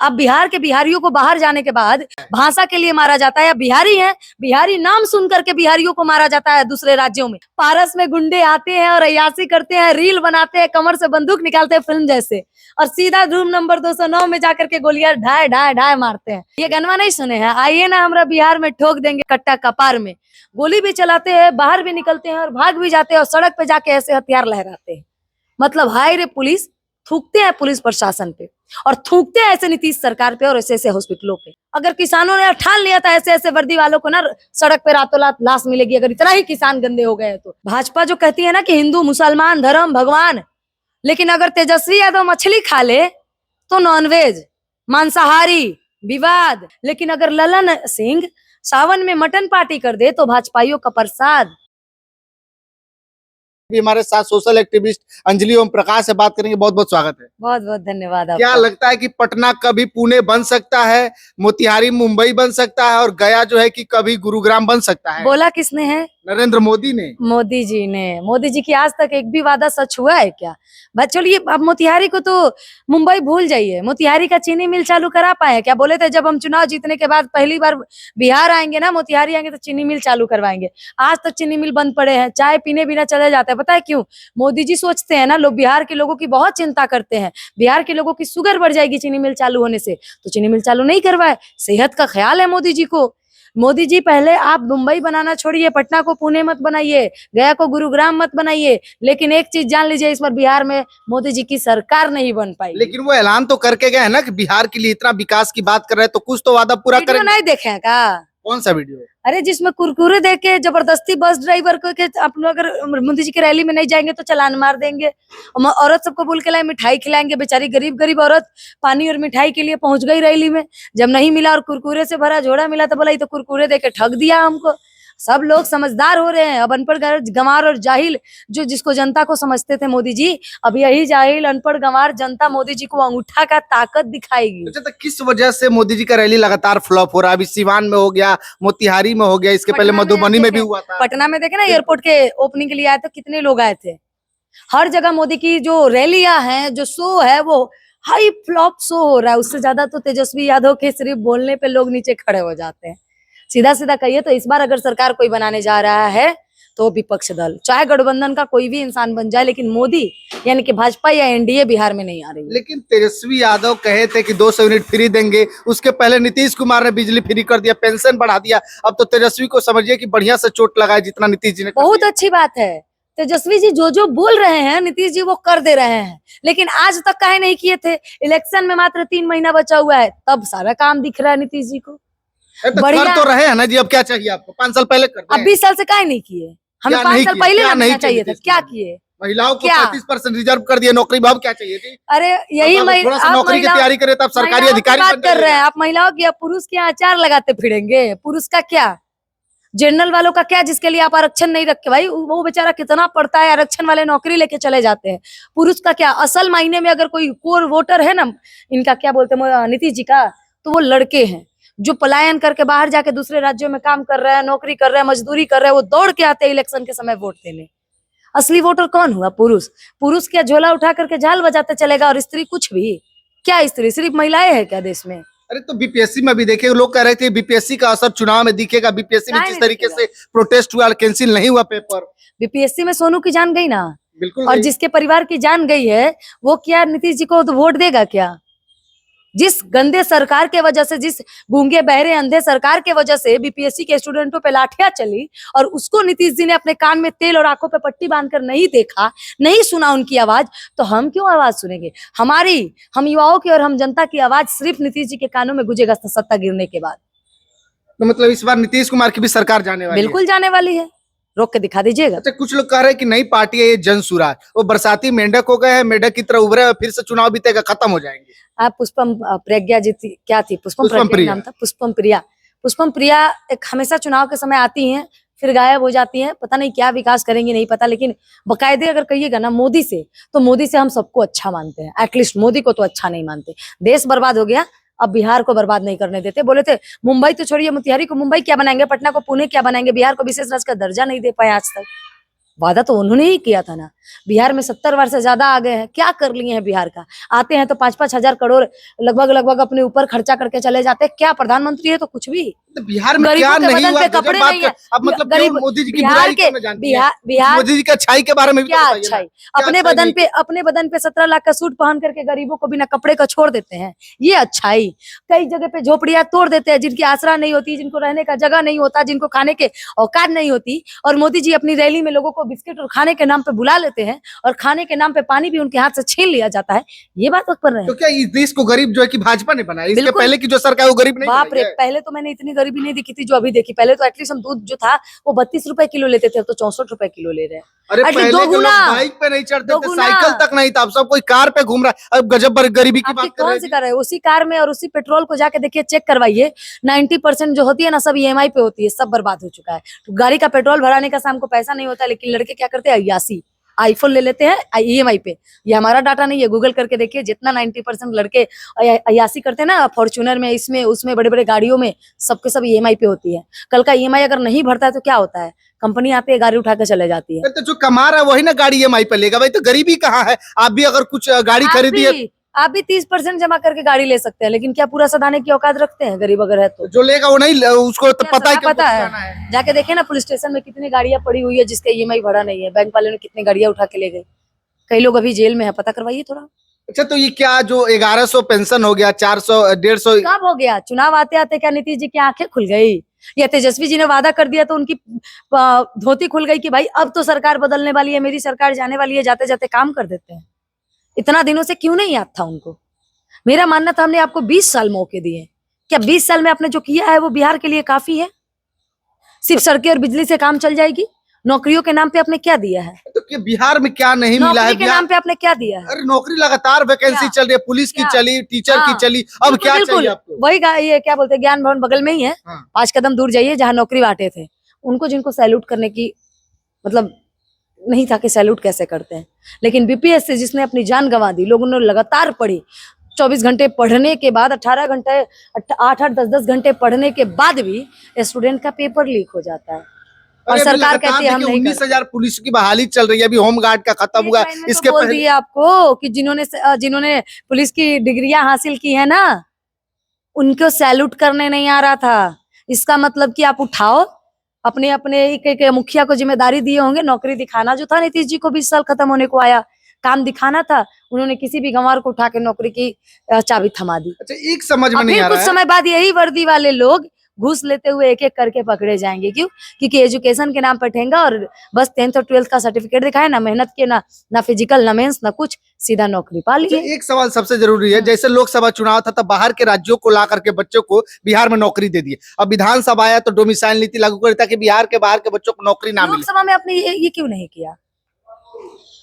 अब बिहार के बिहारियों को बाहर जाने के बाद भाषा के लिए मारा जाता है, या बिहारी है, बिहारी नाम सुन करके बिहारियों को मारा जाता है दूसरे राज्यों में। पारस में गुंडे आते हैं और अय्यासी करते हैं, रील बनाते हैं, कमर से बंदूक निकालते हैं फिल्म जैसे, और सीधा रूम नंबर 209 में जाकर के गोलियां ढाई ढाई ढाई मारते हैं। ये गनवा नहीं सुने हैं? आइए ना हमारा बिहार में ठोक देंगे कट्टा कपार में। गोली भी चलाते हैं, बाहर भी निकलते हैं और भाग भी जाते हैं, और सड़क पे जाके ऐसे हथियार लहराते हैं। मतलब हाय रे पुलिस, थूकते हैं पुलिस प्रशासन पे, और थूकते हैं ऐसे नीतीश सरकार पे और ऐसे ऐसे हॉस्पिटलों पे। अगर किसानों ने ठान लिया था ऐसे ऐसे वर्दी वालों को ना सड़क पे रातों रात लाश मिलेगी, अगर इतना ही किसान गंदे हो गए तो। भाजपा जो कहती है ना कि हिंदू मुसलमान धर्म भगवान, लेकिन अगर तेजस्वी यादव मछली खा ले तो नॉनवेज मांसाहारी विवाद, लेकिन अगर ललन सिंह सावन में मटन पार्टी कर दे तो भाजपाइयों का प्रसाद। भी हमारे साथ सोशल एक्टिविस्ट अंजलि ओम प्रकाश से बात करेंगे। बहुत बहुत स्वागत है। बहुत बहुत धन्यवाद आपका। क्या लगता है कि पटना कभी पुणे बन सकता है, मोतिहारी मुंबई बन सकता है, और गया जो है कि कभी गुरुग्राम बन सकता है? बोला किसने है? नरेंद्र मोदी ने। मोदी जी ने। मोदी जी की आज तक एक भी वादा सच हुआ है क्या? चलिए अब मोतिहारी को तो मुंबई भूल जाइए, मोतिहारी का चीनी मिल चालू करा पाए क्या? बोले थे जब हम चुनाव जीतने के बाद पहली बार बिहार आएंगे ना, मोतिहारी आएंगे तो चीनी मिल चालू करवाएंगे। आज तक चीनी मिल बंद पड़े हैं, चाय पीने बिना चले जाते हैं। पता है क्यों? मोदी जी सोचते हैं ना, लोग बिहार के लोगों की बहुत चिंता करते हैं, बिहार के लोगों की शुगर बढ़ जाएगी चीनी मिल चालू होने से, तो चीनी मिल चालू नहीं करवाए। सेहत का ख्याल है मोदी जी को। मोदी जी पहले आप मुंबई बनाना छोड़िए, पटना को पुणे मत बनाइए, गया को गुरुग्राम मत बनाइए, लेकिन एक चीज जान लीजिए, इस बार बिहार में मोदी जी की सरकार नहीं बन पाई। लेकिन वो ऐलान तो करके गए हैं ना कि बिहार के लिए इतना विकास की बात कर रहे हैं, तो कुछ तो वादा पूरा करेंगे। नहीं देखे हैं का? कौन सा वीडियो? अरे जिसमें कुरकुरे दे के जबरदस्ती बस ड्राइवर को के आप लोग अगर मोदी जी की रैली में नहीं जाएंगे तो चालान मार देंगे। औरत सबको बोल के लाए मिठाई खिलाएंगे, बेचारी गरीब गरीब औरत पानी और मिठाई के लिए पहुंच गई रैली में, जब नहीं मिला और कुरकुरे से भरा झोड़ा मिला तो बोला ये तो कुरकुरे दे के ठग दिया हमको। सब लोग समझदार हो रहे हैं। अब अनपढ़ गंवार और जाहिल जो जिसको जनता को समझते थे मोदी जी, अब यही जाहिल अनपढ़ गंवार जनता मोदी जी को अंगूठा का ताकत दिखाएगी। अच्छा, तो किस वजह से मोदी जी का रैली लगातार फ्लॉप हो रहा है? अभी सिवान में हो गया, मोतिहारी में हो गया, इसके पहले मधुबनी में भी हुआ था। पटना में देखे ना, एयरपोर्ट के ओपनिंग के लिए आए तो कितने लोग आए थे। हर जगह मोदी की जो रैलियां हैं, जो शो है, वो हाई फ्लॉप शो हो रहा है। उससे ज्यादा तो तेजस्वी यादव के सिर्फ बोलने पे लोग नीचे खड़े हो जाते हैं। सीधा सीधा कहिए तो इस बार अगर सरकार कोई बनाने जा रहा है तो विपक्ष दल, चाहे गठबंधन का कोई भी इंसान बन जाए, लेकिन मोदी यानी कि भाजपा या एनडीए बिहार में नहीं आ रही है। लेकिन तेजस्वी यादव कहे थे कि 200 यूनिट फ्री देंगे, उसके पहले नीतीश कुमार ने बिजली फ्री कर दिया, पेंशन बढ़ा दिया। अब तो तेजस्वी को समझिए कि बढ़िया से चोट लगाए जितना नीतीश जी ने। बहुत अच्छी बात है, तेजस्वी जी जो जो बोल रहे हैं नीतीश जी वो कर दे रहे हैं, लेकिन आज तक काहे नहीं किए थे? इलेक्शन में मात्र 3 महीना बचा हुआ है, तब सारा काम दिख रहा है नीतीश जी को। तो कर तो रहे हैं ना जी, अब क्या चाहिए आपको? 5 साल पहले कर दें। अब 20 साल से काहे नहीं किए? हमें 5 साल पहले नहीं चाहिए था। क्या किए? महिलाओं को 35% रिजर्व कर दिया नौकरी में, अब क्या चाहिए थी? अरे यही थोड़ा सा नौकरी की तैयारी करे तब सरकारी अधिकारी बात कर रहे हैं आप। महिलाओं की, पुरुष के आचार लगाते फिरेंगे। पुरुष का क्या, जनरल वालों का क्या, जिसके लिए आप आरक्षण नहीं रखे? भाई वो बेचारा कितना पढ़ता है, आरक्षण वाले नौकरी लेके चले जाते हैं। पुरुष का क्या, असल मायने में अगर कोई कोर वोटर है ना, इनका क्या बोलते हैं नीतीश जी का, तो वो लड़के हैं जो पलायन करके बाहर जाके दूसरे राज्यों में काम कर रहे हैं, नौकरी कर रहे हैं, मजदूरी कर रहे हैं, वो दौड़ के आते हैं इलेक्शन के समय वोट देने। असली वोटर कौन हुआ? पुरुष। पुरुष क्या झोला उठा करके झाल बजाते चलेगा, और स्त्री कुछ भी? क्या स्त्री सिर्फ महिलाएं है क्या देश में? अरे तो बीपीएससी में भी देखिए, लोग कह रहे थे बीपीएससी का असर चुनाव में दिखेगा। बीपीएससी में जिस तरीके से प्रोटेस्ट हुआ, कैंसिल नहीं हुआ पेपर। बीपीएससी में सोनू की जान गई ना, बिल्कुल। और जिसके परिवार की जान गई है वो क्या नीतीश जी को तो वोट देगा क्या? जिस गंदे सरकार के वजह से, जिस गूंगे बहरे अंधे सरकार के वजह से बीपीएससी के स्टूडेंटों पे लाठियां चली, और उसको नीतीश जी ने अपने कान में तेल और आंखों पे पट्टी बांधकर नहीं देखा, नहीं सुना उनकी आवाज, तो हम क्यों आवाज सुनेंगे? हम युवाओं की और हम जनता की आवाज सिर्फ नीतीश जी के कानों में गुंजेगा सत्ता गिरने के बाद। तो मतलब इस बार नीतीश कुमार की भी सरकार जाने वाली है? बिल्कुल जाने वाली है, रोक के दिखा दीजिएगा। अच्छा, कुछ लोग कह रहे हैं कि नई पार्टी है ये जन सुराज, वो बरसाती मेंढक हो गए हैं, मेंढक की तरह उभरे हैं, फिर से चुनाव बीतेगा, खत्म हो जाएंगे। आप पुष्पम प्रज्ञा जी थी, क्या थी? पुष्पम प्रिया नाम था, पुष्पम प्रिया। पुष्पम प्रिया एक हमेशा चुनाव के समय आती हैं, फिर गायब हो जाती हैं। पता नहीं क्या विकास करेंगी नहीं पता, लेकिन बकायदे अगर कहिएगा ना मोदी से, तो मोदी से हम सबको अच्छा मानते हैं। एटलीस्ट मोदी को तो अच्छा नहीं मानते। देश बर्बाद हो गया, अब बिहार को बर्बाद नहीं करने देते। बोले थे मुंबई तो छोड़िए, मोतिहारी को मुंबई क्या बनाएंगे, पटना को पुणे क्या बनाएंगे, बिहार को विशेष राज्य का दर्जा नहीं दे पाए आज तक। वादा तो उन्होंने ही किया था ना। बिहार में 70 बार से ज्यादा आ गए हैं, क्या कर लिए हैं बिहार का? आते हैं तो 5-5 हजार करोड़ लगभग अपने ऊपर खर्चा करके चले जाते हैं। क्या प्रधानमंत्री है तो कुछ भी। तो बिहार में गरीबों क्या के नहीं बदन हुआ? पे गजब कपड़े बात नहीं है। कर। अब मतलब गरीब क्यों मोदी जी की बिहार बुराई के क्यों न जानती हैं? बिहार मोदी जी की अच्छाई के बारे में भी तो क्या बताइए ना। अच्छाई? क्या अच्छाई नहीं की? अपने बदन पे 17 लाख का सूट पहन करके गरीबों को बिना कपड़े का छोड़ देते हैं, ये अच्छाई? कई जगह पे झोपड़ियां तोड़ देते हैं, जिनकी आसरा नहीं होती, जिनको रहने का जगह नहीं होता, जिनको खाने के औकात नहीं होती, और मोदी जी अपनी रैली में लोगों को बिस्किट और खाने के नाम पे बुला लेते हैं, और खाने के नाम पे पानी भी उनके हाथ से छीन लिया जाता है। ये बात वक्त पर रहे तो क्या इस देश को गरीब जो है कि भाजपा ने बनाया? इसके बिल्कुल। पहले की जो सरकार वो गरीब नहीं बाप रे, बनाई है? पहले तो मैंने इतनी गरीबी नहीं देखी थी जो अभी देखी। पहले तो एटलीस्ट हम दूध जो था वो 32 रुपए किलो लेते थे, अब तो 64 रुपए किलो ले रहे हैं। अरे एटलीस्ट पहले दो के लोग गुना। बाइक पे नहीं चढ़ते दो थे, गुना। साइकिल तक नहीं था, अब सब कोई कार पे घूम रहा है। अब गजब गरीबी की आपकी बात कर रहे कौन हैं सी जी। कर रहे हैं? उसी कार में और उसी पेट्रोल को जाके देखिए, चेक करवाइए। 90% जो होती है ना, सब ईएमआई पे होती है, सब बर्बाद हो चुका है। तो गाड़ी का पेट्रोल भराने का शाम को पैसा नहीं होता, लेकिन लड़के क्या करते हैं, अय्यासी। आईफोन ले लेते हैं ईएमआई पे। ये हमारा डाटा नहीं है, गूगल करके देखिए। जितना 90% लड़के अय्यासी करते हैं ना, फॉर्च्यूनर में, इसमें उसमें, बड़े बड़े गाड़ियों में, सबके सब ईएमआई पे होती है। कल का ईएमआई अगर नहीं भरता है तो क्या होता है? कंपनी आती है, गाड़ी उठा के चले जाती है। अरे तो जो कमा रहा है वही ना गाड़ी ईएमआई पे लेगा भाई, तो गरीबी कहाँ है? आप भी अगर कुछ गाड़ी खरीदी है आप भी 30% जमा करके गाड़ी ले सकते हैं, लेकिन क्या पूरा सधाने की औकात रखते हैं गरीब अगर है तो? तो जो लेगा वो नहीं उसको तो क्या पता है सदा कि पता हमको है? चुकाना है। जाके देखे ना, पुलिस स्टेशन में कितनी गाड़ियां पड़ी हुई है जिसका ईएमआई भरा नहीं है। बैंक वाले ने कितनी गाड़ियां उठा के ले गए। कई लोग अभी जेल में है, पता करवाइए थोड़ा। अच्छा तो ये क्या जो 1100 पेंशन हो गया, 400 150? कब हो गया? चुनाव आते आते क्या नीतीश जी की आंखें खुल गई? या तेजस्वी जी ने वादा कर दिया तो उनकी धोती खुल गई कि भाई अब तो सरकार बदलने वाली है, मेरी सरकार जाने वाली है, जाते जाते काम कर देते हैं? इतना दिनों से क्यों नहीं याद था उनको? मेरा मानना था हमने आपको 20 साल मौके दिए। क्या 20 साल में आपने जो किया है वो बिहार के लिए काफी है? सिर्फ सड़कें और बिजली से काम चल जाएगी? नौकरियों के नाम पे आपने क्या दिया है? तो क्या बिहार में क्या नहीं मिला है? नौकरी के नाम पे आपने क्या दिया है? अरे नौकरी लगातार वैकेंसी क्या? चल रही है, पुलिस की क्या? चली, टीचर की हाँ, चली, अब क्या चाहिए आपको? वही ये क्या बोलते हैं, ज्ञान भवन बगल में ही है। हाँ। 5 कदम दूर जाइए, जहाँ नौकरी बांटे थे। उनको जिनको सैल्यूट करने की मतलब नहीं था कि सैल्यूट कैसे करते हैं। लेकिन बीपीएससी जिसने अपनी जान गंवा दी, लोगों ने लगातार पढ़ी, 24 घंटे पढ़ने के बाद, 18 घंटे 8-8 10-10 घंटे पढ़ने के बाद भी स्टूडेंट का पेपर लीक हो जाता है, और अरे अभी सरकार लगातार कहती है हम देखिए नहीं 19,000 पुलिस की बहाली चल रही है, अभी होमगार्ड का खत्म हुआ। इसके बोल पहले दिए आपको कि जिन्होंने पुलिस की डिग्रियां हासिल की है ना, उनको सैल्यूट करने नहीं आ रहा था। इसका मतलब कि आप उठाओ, अपने अपने एक मुखिया को जिम्मेदारी दिए होंगे, नौकरी दिखाना जो था। नीतीश जी को 20 साल खत्म होने को आया, काम दिखाना था। उन्होंने किसी भी गंवार को उठा के नौकरी की चाबी थमा दी। अच्छा एक समझ में और नहीं फिर आ कुछ रहा है। समय बाद यही वर्दी वाले लोग घूस लेते हुए एक एक करके पकड़े जाएंगे। क्यों? क्योंकि एजुकेशन के नाम पर ठेंगा, और बस 10th और 12th का सर्टिफिकेट दिखाए, ना मेहनत किए, ना फिजिकल, ना मेंस, ना कुछ, सीधा नौकरी पा अच्छा लिए। एक सवाल सबसे जरूरी है, जैसे लोकसभा चुनाव था तब बाहर के राज्यों को ला करके बच्चों को बिहार में नौकरी दे दी। अब विधानसभा आया तो डोमिसाइल नीति लागू करी ताकि बिहार के बाहर के बच्चों को नौकरी ना मिले। लोकसभा में आपने ये क्यों नहीं किया?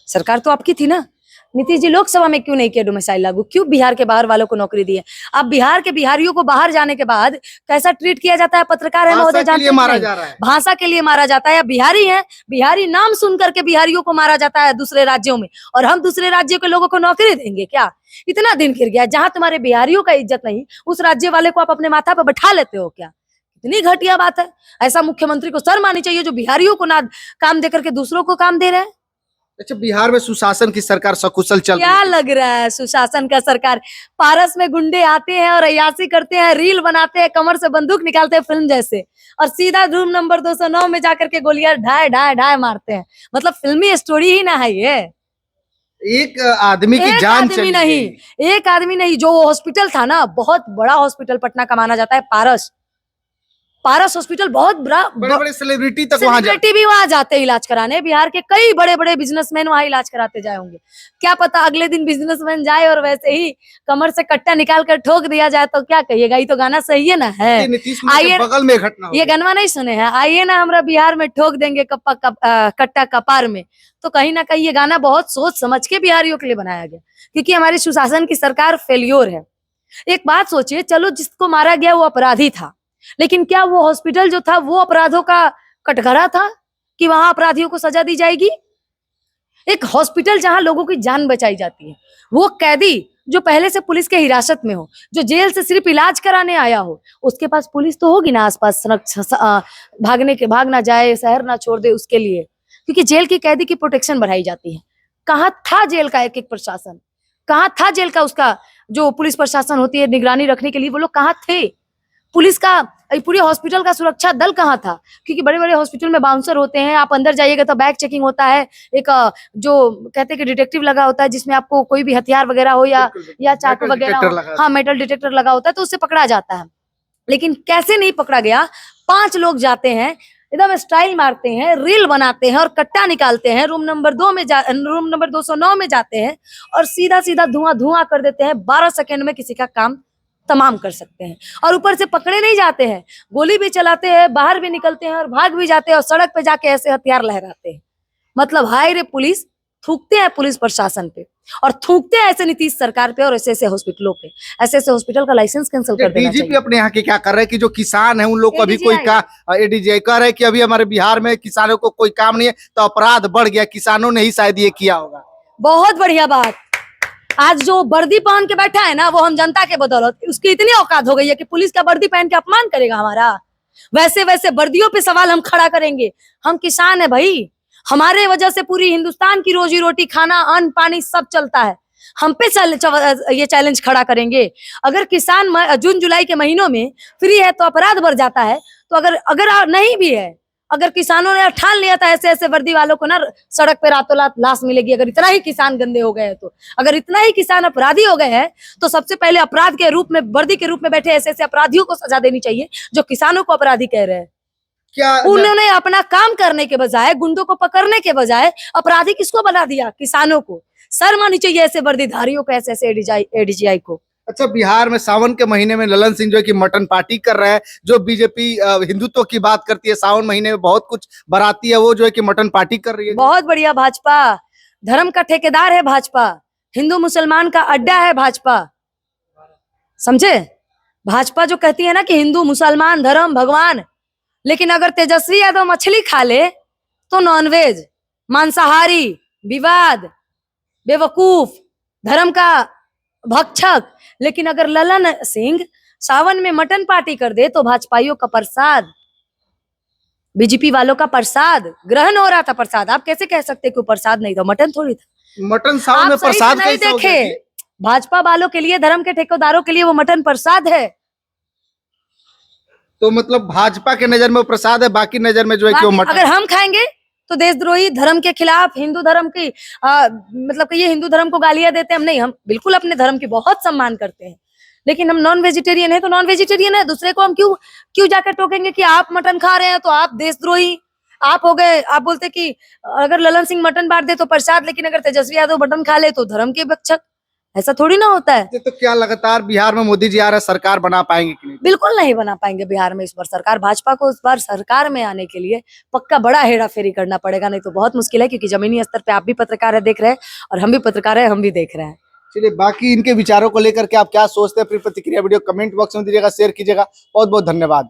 सरकार तो आपकी थी ना। नीतीश जी लोकसभा में क्यों नहीं किया डोमिसाइल लागू? क्यों बिहार के बाहर वालों को नौकरी दी है? अब बिहार के बिहारियों को बाहर जाने के बाद कैसा ट्रीट किया जाता है? पत्रकार है महोदय, भाषा के जानते लिए हैं कि मारा नहीं? जा रहा है। भाषा के लिए मारा जाता है। बिहारी है, बिहारी नाम सुन करके बिहारियों को मारा जाता है दूसरे राज्यों में, और हम दूसरे राज्यों के लोगों को नौकरी देंगे क्या? इतना दिन गिर गया, जहां तुम्हारे बिहारियों का इज्जत नहीं, उस राज्य वाले को आप अपने माथा पर बैठा लेते हो क्या? इतनी घटिया बात है। ऐसा मुख्यमंत्री को शर्म आनी चाहिए जो बिहारियों को ना काम दे करके दूसरों को काम दे रहे हैं। अच्छा बिहार में सुशासन की सरकार सकुशल चल रही क्या है। लग रहा है सुशासन का सरकार? पारस में गुंडे आते हैं और अय्यासी करते हैं, रील बनाते हैं, कमर से बंदूक निकालते हैं फिल्म जैसे, और सीधा रूम नंबर 209 में जाकर के गोलियां ढाए ढाए ढाए मारते हैं। मतलब फिल्मी स्टोरी ही ना है ये। एक आदमी की एक जान आदमी चली नहीं, गई। एक आदमी नहीं। जो हॉस्पिटल था ना, बहुत बड़ा हॉस्पिटल पटना का माना जाता है, पारस हॉस्पिटल, बहुत बड़ा। बड़े बड़े सेलिब्रिटी तक वहां जाते। सेलिब्रिटी भी वहां जाते हैं इलाज कराने। बिहार के कई बड़े बड़े बिजनेसमैन वहां इलाज कराते जाए होंगे। क्या पता अगले दिन बिजनेसमैन जाए और वैसे ही कमर से कट्टा निकाल कर ठोक दिया जाए तो क्या कहिएगा? ये तो गाना सही है ना है। नीतीश कुमार के आइए, बगल में घटना हो ये गई। गनवा नहीं सुने हैं? आइए ना हमरा बिहार में ठोक देंगे कट्टा कपार में। तो कहीं ना कहीं ये गाना बहुत सोच समझ के बिहारियों के लिए बनाया गया, क्योंकि हमारी सुशासन की सरकार फेल्योर है। एक बात सोचिए, चलो जिसको मारा गया वो अपराधी था, लेकिन क्या वो हॉस्पिटल जो था वो अपराधों का कटघरा था कि वहां अपराधियों को सजा दी जाएगी? एक हॉस्पिटल जहां लोगों की जान बचाई जाती है, वो कैदी जो पहले से पुलिस के हिरासत में हो, जो जेल से सिर्फ इलाज कराने आया हो, उसके पास पुलिस तो होगी ना आसपास, भाग ना जाए, शहर ना छोड़ दे उसके लिए। क्योंकि जेल की कैदी की प्रोटेक्शन बढ़ाई जाती है। कहाँ था जेल का एक प्रशासन, कहाँ था जेल का उसका जो पुलिस प्रशासन होती है निगरानी रखने के लिए, वो लोग कहाँ थे? पुलिस का पूरी हॉस्पिटल का सुरक्षा दल कहाँ था? क्योंकि बड़े बड़े हॉस्पिटल में बाउंसर होते हैं, आप अंदर जाइएगा तो बैग चेकिंग होता है, एक जो कहते हैं कि डिटेक्टिव लगा होता है, जिसमें आपको कोई भी हथियार वगैरह हो या चाकू वगैरह हो, हाँ मेटल डिटेक्टर लगा होता है, तो उससे पकड़ा जाता है। लेकिन कैसे नहीं पकड़ा गया? 5 लोग जाते हैं, एकदम स्टाइल मारते हैं, रील बनाते हैं और कट्टा निकालते हैं, रूम नंबर 209 में जाते हैं और सीधा सीधा धुआं कर देते हैं। 12 सेकंड में किसी का काम तमाम कर सकते हैं। और ऊपर से पकड़े नहीं जाते हैं, गोली भी चलाते हैं, बाहर भी निकलते हैं और भाग भी जाते हैं और सड़क पे जाके ऐसे हथियार लहराते हैं। मतलब हाय रे पुलिस, थूकते हैं पुलिस प्रशासन पे और थूकते हैं ऐसे नीतीश सरकार पे और ऐसे ऐसे हॉस्पिटलों पे। ऐसे ऐसे हॉस्पिटल का लाइसेंस कैंसिल कर देना डीजीपी चाहिए। अपने यहाँ के क्या कर रहे हैं कि जो किसान है उन लोग को अभी कोई ADGI एडीजीआई कह रहे हैं कि अभी हमारे बिहार में किसानों को कोई काम नहीं है, तो अपराध बढ़ गया, किसानों ने ही शायद ये किया होगा। बहुत बढ़िया बात। आज जो वर्दी पहन के बैठा है ना, वो हम जनता के बदौलत, उसकी इतनी औकात हो गई है कि पुलिस का वर्दी पहन के अपमान करेगा हमारा। वैसे वैसे वर्दियों पे सवाल हम खड़ा करेंगे। हम किसान है भाई, हमारे वजह से पूरी हिंदुस्तान की रोजी रोटी, खाना, अन्न पानी सब चलता है। हम पे ये चैलेंज खड़ा करेंगे। अगर किसान जून जुलाई के महीनों में फ्री है तो अपराध बढ़ जाता है, तो अगर नहीं भी है, अगर किसानों ने ठान लिया था ऐसे ऐसे वर्दी वालों को ना सड़क पे रातों रात लाश मिलेगी, अगर इतना ही किसान गंदे हो गए हैं, तो अगर इतना ही किसान अपराधी हो गए हैं, तो सबसे पहले अपराध के रूप में, वर्दी के रूप में बैठे ऐसे ऐसे अपराधियों को सजा देनी चाहिए जो किसानों को अपराधी कह रहे हैं। क्या उन्होंने अपना काम करने के बजाय, गुंडों को पकड़ने के बजाय अपराधी किसको बना दिया? किसानों को। शर्म आनी चाहिए ऐसे वर्दीधारियों को, ऐसे ऐसे एडीजीआई को। अच्छा, बिहार में सावन के महीने में ललन सिंह जो है कि मटन पार्टी कर रहा है, जो बीजेपी हिंदुत्व की बात करती है, सावन महीने में बहुत कुछ बराती है, वो जो है कि मटन पार्टी कर रही है। बहुत बढ़िया। भाजपा धर्म का ठेकेदार है, भाजपा हिंदू मुसलमान का अड्डा है, भाजपा समझे? भाजपा जो कहती है ना कि हिंदू मुसलमान धर्म भगवान, लेकिन अगर तेजस्वी यादव मछली खा ले तो नॉनवेज, मांसाहारी, विवाद, बेवकूफ, धर्म का भक्षक। लेकिन अगर ललन सिंह सावन में मटन पार्टी कर दे तो भाजपाइयों का प्रसाद, बीजेपी वालों का प्रसाद ग्रहण हो रहा था। प्रसाद आप कैसे कह सकते कि प्रसाद नहीं था? मटन थोड़ी था। मटन सावन आप में सही से प्रसाद नहीं कैसे हो गया देखे। जी? भाजपा वालों के लिए, धर्म के ठेकेदारों के लिए वो मटन प्रसाद है। तो मतलब भाजपा के नजर में वो प्रसाद है, बाकी नजर में जो है कि वो मटन। अगर हम खाएंगे तो देशद्रोही, धर्म के खिलाफ, हिंदू धर्म की मतलब कि ये हिंदू धर्म को गालियां देते हैं। हम नहीं, हम बिल्कुल अपने धर्म की बहुत सम्मान करते हैं, लेकिन हम नॉन वेजिटेरियन है तो नॉन वेजिटेरियन है। दूसरे को हम क्यों जाकर टोकेंगे कि आप मटन खा रहे हैं तो आप देशद्रोही आप हो गए। आप बोलते कि अगर ललन सिंह मटन बांट दे तो प्रसाद, लेकिन अगर तेजस्वी यादव मटन खा ले तो धर्म के भक्षक। ऐसा थोड़ी ना होता है। तो क्या लगातार बिहार में मोदी जी आ रहे हैं, सरकार बना पाएंगे कि नहीं? बिल्कुल नहीं बना पाएंगे बिहार में इस बार सरकार। भाजपा को इस बार सरकार में आने के लिए पक्का बड़ा हेरा फेरी करना पड़ेगा, नहीं तो बहुत मुश्किल है। क्योंकि जमीनी स्तर पे आप भी पत्रकार है, देख रहे हैं, और हम भी पत्रकार है, हम भी देख रहे हैं। चलिए, बाकी इनके विचारों को लेकर के आप क्या सोचते हैं, फिर प्रतिक्रिया वीडियो कमेंट बॉक्स में दीजिएगा, शेयर कीजिएगा। बहुत बहुत धन्यवाद।